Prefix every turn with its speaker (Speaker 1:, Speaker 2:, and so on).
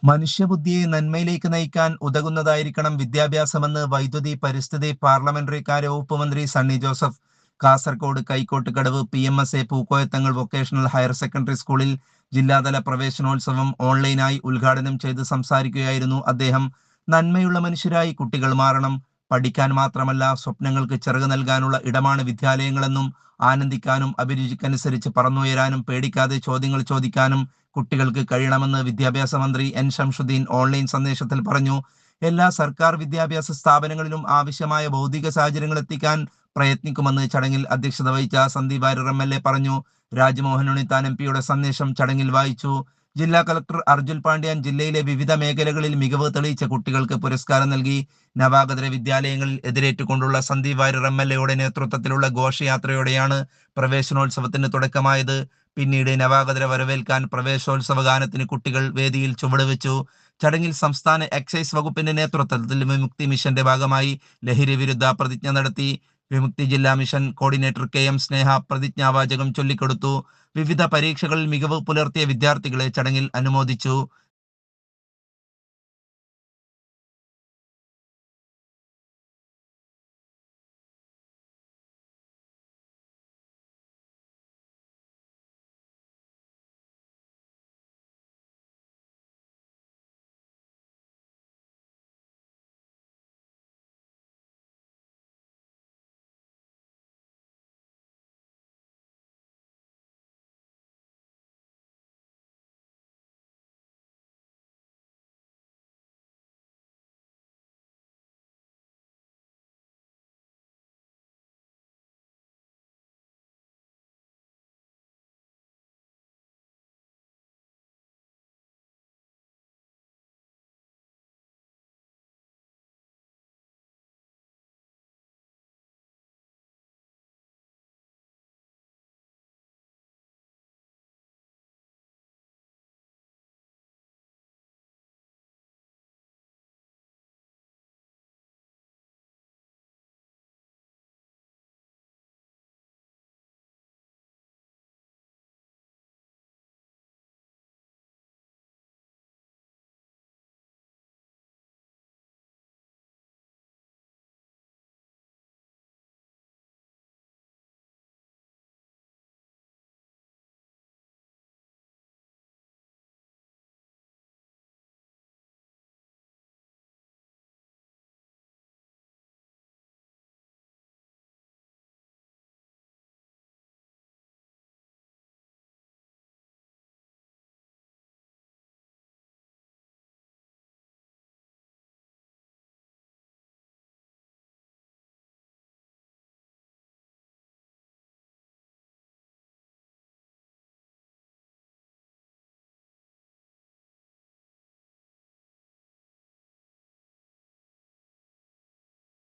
Speaker 1: മനുഷ്യബുദ്ധിയെ നന്മയിലേക്ക് നയിക്കാൻ ഉതകുന്നതായിരിക്കണം വിദ്യാഭ്യാസമെന്ന് വൈദ്യുതി പരിസ്ഥിതി പാർലമെന്ററി കാര്യ വകുപ്പ് മന്ത്രി Sunny Joseph. Kasaragod Kaikottukadavu PMSA Pookoyathangal vocational higher secondary സ്കൂളിൽ ജില്ലാതല പ്രവേശനോത്സവം ഓൺലൈനായി ഉദ്ഘാടനം ചെയ്ത് സംസാരിക്കുകയായിരുന്നു അദ്ദേഹം. നന്മയുള്ള മനുഷ്യരായി കുട്ടികൾ മാറണം. പഠിക്കാൻ മാത്രമല്ല, സ്വപ്നങ്ങൾക്ക് ചിറക് നൽകാനുള്ള ഇടമാണ് വിദ്യാലയങ്ങളെന്നും ആനന്ദിക്കാനും അഭിരുചിക്കനുസരിച്ച് പറന്നുയരാനും പേടിക്കാതെ ചോദ്യങ്ങൾ ചോദിക്കാനും കുട്ടികൾക്ക് കഴിയണമെന്ന് വിദ്യാഭ്യാസ മന്ത്രി N ശംസുദ്ദീൻ ഓൺലൈൻ സന്ദേശത്തിൽ പറഞ്ഞു. എല്ലാ സർക്കാർ വിദ്യാഭ്യാസ സ്ഥാപനങ്ങളിലും ആവശ്യമായ ഭൗതിക സാഹചര്യങ്ങൾ എത്തിക്കാൻ പ്രയത്നിക്കുമെന്ന് ചടങ്ങിൽ അധ്യക്ഷത വഹിച്ച സന്ദീപ് വാര്യർ MLA പറഞ്ഞു. രാജ്മോഹൻ ഉണ്ണിത്താൻ MP സന്ദേശം ചടങ്ങിൽ വായിച്ചു. ജില്ലാ കളക്ടർ അർജുൻ പാണ്ഡ്യൻ ജില്ലയിലെ വിവിധ മേഖലകളിൽ മികവ് തെളിയിച്ച കുട്ടികൾക്ക് പുരസ്കാരം നൽകി. നവാഗതര വിദ്യാലയങ്ങളിൽ എതിരേറ്റുകൊണ്ടുള്ള സന്ദീപ് വാര്യർ MLA നേതൃത്വത്തിലുള്ള ഘോഷയാത്രയോടെയാണ് പ്രവേശനോത്സവത്തിന് തുടക്കമായത്. പിന്നീട് നവാഗതരെ വരവേൽക്കാൻ പ്രവേശോത്സവ ഗാനത്തിന് കുട്ടികൾ വേദിയിൽ ചുവടുവെച്ചു. ചടങ്ങിൽ സംസ്ഥാന എക്സൈസ് വകുപ്പിന്റെ നേതൃത്വത്തിൽ വിമുക്തി മിഷന്റെ ഭാഗമായി ലഹരി വിരുദ്ധ പ്രതിജ്ഞ നടത്തി. വിമുക്തി ജില്ലാ മിഷൻ കോർഡിനേറ്റർ KM സ്നേഹ പ്രതിജ്ഞാവാചകം ചൊല്ലിക്കൊടുത്തു. വിവിധ പരീക്ഷകളിൽ മികവ് പുലർത്തിയ വിദ്യാർത്ഥികളെ ചടങ്ങിൽ അനുമോദിച്ചു.